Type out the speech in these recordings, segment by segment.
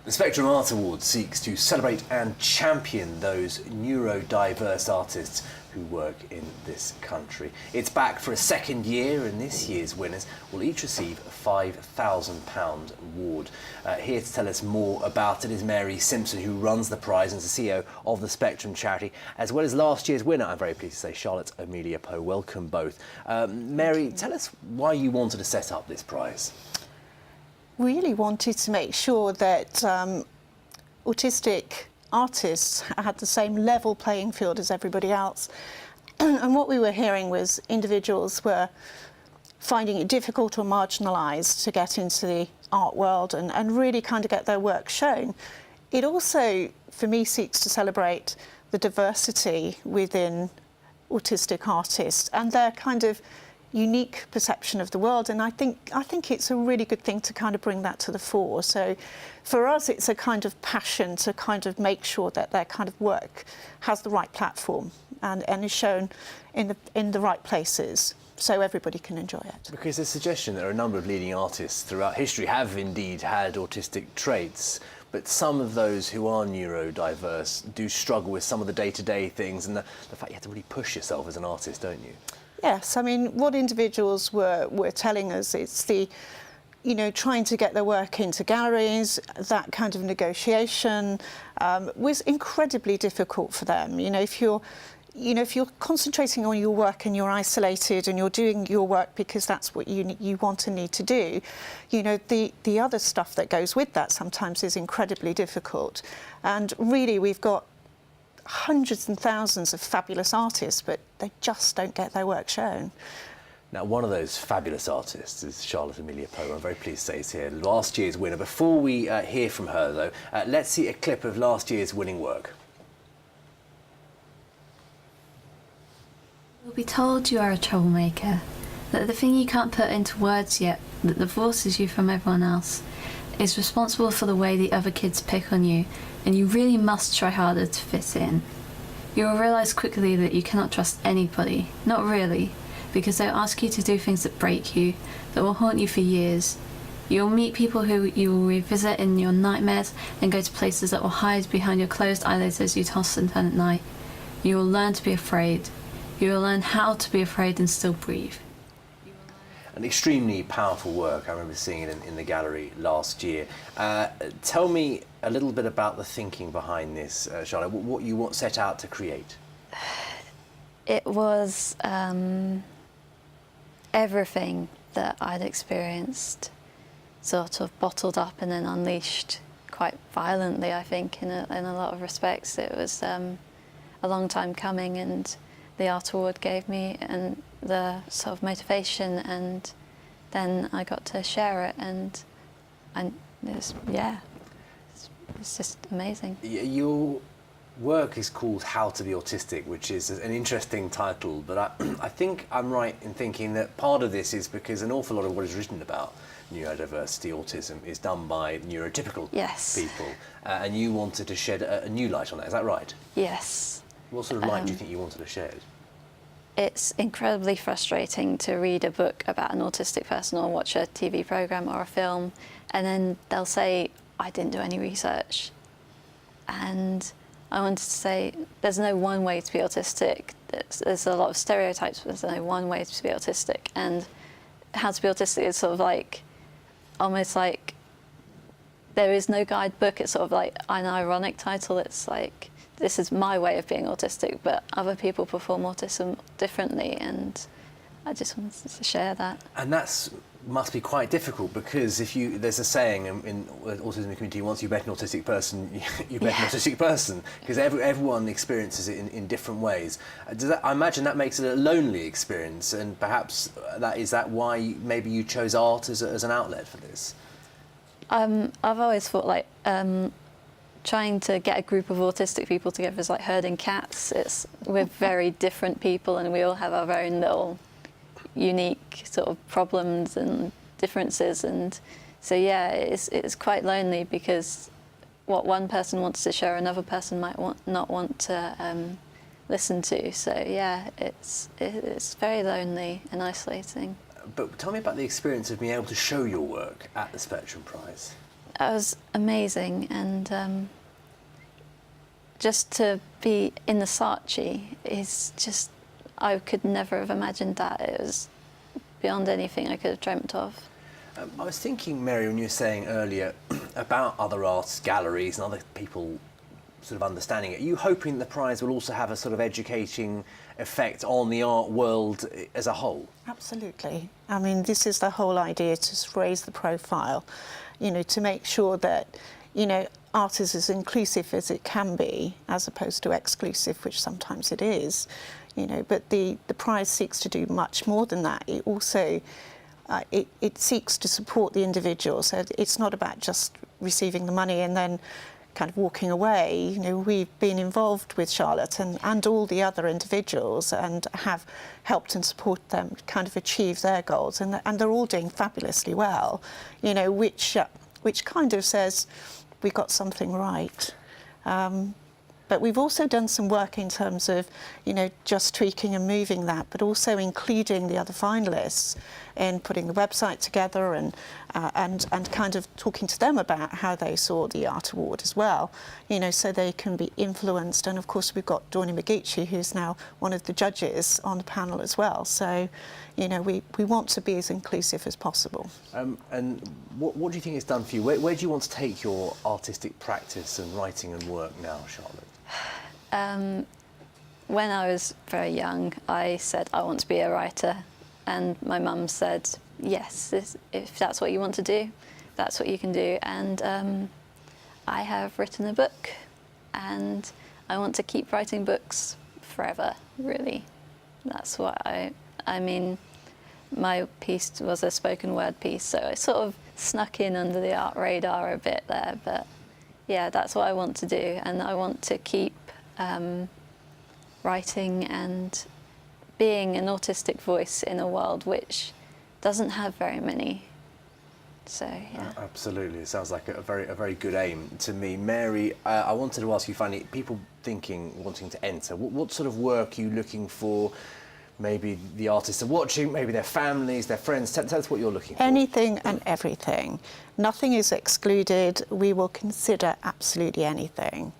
The Spectrum Art Awards seeks to celebrate and champion those neurodiverse artists who work in this country. It's back for a second year, and this year's winners will each receive a £5,000 award. Here to tell us more about it is Mary Simpson, who runs the prize and is the CEO of the Spectrum charity, as well as last year's winner, I'm very pleased to say, Charlotte Amelia Poe. Welcome both. Mary, tell us why you wanted to set up this prize. Really wanted to make sure that autistic artists had the same level playing field as everybody else. And what we were hearing was individuals were finding it difficult or marginalised to get into the art world and really kind of get their work shown. It also, for me, seeks to celebrate the diversity within autistic artists and their kind of unique perception of the world, and I think it's a really good thing to kind of bring that to the fore. So for us, it's a kind of passion to kind of make sure that their kind of work has the right platform and is shown in the right places, so everybody can enjoy it. Because there's a suggestion that a number of leading artists throughout history have indeed had autistic traits, but some of those who are neurodiverse do struggle with some of the day-to-day things and the fact you have to really push yourself as an artist, don't you? Yes, I mean, what individuals were telling us, it's the, trying to get their work into galleries, that kind of negotiation was incredibly difficult for them. If you're concentrating on your work and you're isolated and you're doing your work because that's what you want and need to do, the other stuff that goes with that sometimes is incredibly difficult. And really, we've got hundreds and thousands of fabulous artists, but they just don't get their work shown. Now, one of those fabulous artists is Charlotte Amelia Poe. I'm very pleased to say is here, last year's winner. Before we hear from her, though, let's see a clip of last year's winning work. You'll be told you are a troublemaker, that the thing you can't put into words yet, that divorces you from everyone else, is responsible for the way the other kids pick on you, and you really must try harder to fit in. You will realise quickly that you cannot trust anybody, not really, because they'll ask you to do things that break you, that will haunt you for years. You'll meet people who you will revisit in your nightmares and go to places that will hide behind your closed eyelids as you toss and turn at night. You will learn to be afraid. You will learn how to be afraid and still breathe. An extremely powerful work. I remember seeing it in the gallery last year. Tell me a little bit about the thinking behind this, Charlotte, what you set out to create. It was everything that I'd experienced sort of bottled up and then unleashed quite violently, I think, in a lot of respects. It was a long time coming, and the Art Award gave me and the sort of motivation, and then I got to share it, and it's just amazing. Your work is called How to be Autistic, which is an interesting title, but I think I'm right in thinking that part of this is because an awful lot of what is written about neurodiversity, autism, is done by neurotypical people, and you wanted to shed a new light on that, is that right? Yes. What sort of light do you think you wanted to shed? It's incredibly frustrating to read a book about an autistic person or watch a TV programme or a film, and then they'll say, I didn't do any research. And I wanted to say, there's no one way to be autistic. There's a lot of stereotypes, but there's no one way to be autistic. And How to be Autistic is sort of like, almost like, there is no guidebook. It's sort of like an ironic title. It's like, this is my way of being autistic, but other people perform autism differently, and I just wanted to share that. And that must be quite difficult, because there's a saying in autism community, once you've met an autistic person, you've met an autistic person, because everyone experiences it in different ways. I imagine that makes it a lonely experience, and perhaps is that why maybe you chose art as an outlet for this? I've always thought trying to get a group of autistic people together is like herding cats. We're very different people, and we all have our own little unique sort of problems and differences, and so yeah, it's quite lonely, because what one person wants to share, another person might not want to listen to. So yeah, it's very lonely and isolating. But tell me about the experience of being able to show your work at the Spectrum Prize. That was amazing, and just to be in the Saatchi is just, I could never have imagined that. It was beyond anything I could have dreamt of. I was thinking, Mary, when you were saying earlier about other arts galleries and other people sort of understanding it, are you hoping the prize will also have a sort of educating effect on the art world as a whole? Absolutely. I mean, this is the whole idea, to raise the profile, you know, to make sure that, you know, art is as inclusive as it can be, as opposed to exclusive, which sometimes it is, you know, but the prize seeks to do much more than that. It also it seeks to support the individual. So it's not about just receiving the money and then kind of walking away. You know, we've been involved with Charlotte and all the other individuals and have helped and supported them kind of achieve their goals, and they're all doing fabulously well, you know, which kind of says we got something right. But we've also done some work in terms of, you know, just tweaking and moving that, but also including the other finalists in putting the website together and kind of talking to them about how they saw the art award as well, you know, so they can be influenced. And of course, we've got Dorney McGeachie, who's now one of the judges on the panel as well. So, you know, we want to be as inclusive as possible. And what do you think it's done for you? Where do you want to take your artistic practice and writing and work now, Charlotte? When I was very young, I said I want to be a writer, and my mum said, yes, if that's what you want to do, that's what you can do. And I have written a book, and I want to keep writing books forever, really. That's what I mean, my piece was a spoken word piece, so it sort of snuck in under the art radar a bit there, but yeah, that's what I want to do, and I want to keep writing and being an autistic voice in a world which doesn't have very many. So yeah. Absolutely, it sounds like a very good aim to me. Mary, I wanted to ask you finally, people wanting to enter, what sort of work are you looking for? Maybe the artists are watching, maybe their families, their friends. Tell us what you're looking for. Anything and everything. Nothing is excluded. We will consider absolutely anything.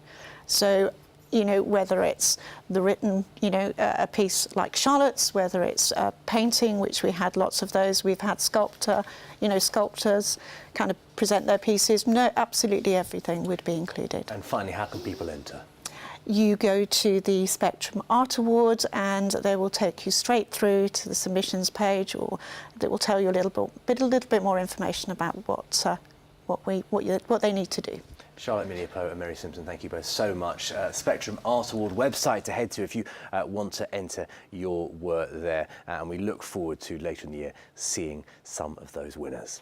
So, you know, whether it's the written, you know, a piece like Charlotte's, whether it's a painting, which we had lots of those. We've had sculptors kind of present their pieces. No, absolutely everything would be included. And finally, how can people enter? You go to the Spectrum Art Awards and they will take you straight through to the submissions page, or they will tell you a little bit more information about what they need to do. Charlotte Minier-Poe and Mary Simpson, thank you both so much. Spectrum Art Award website to head to if you want to enter your work there, and we look forward to later in the year seeing some of those winners.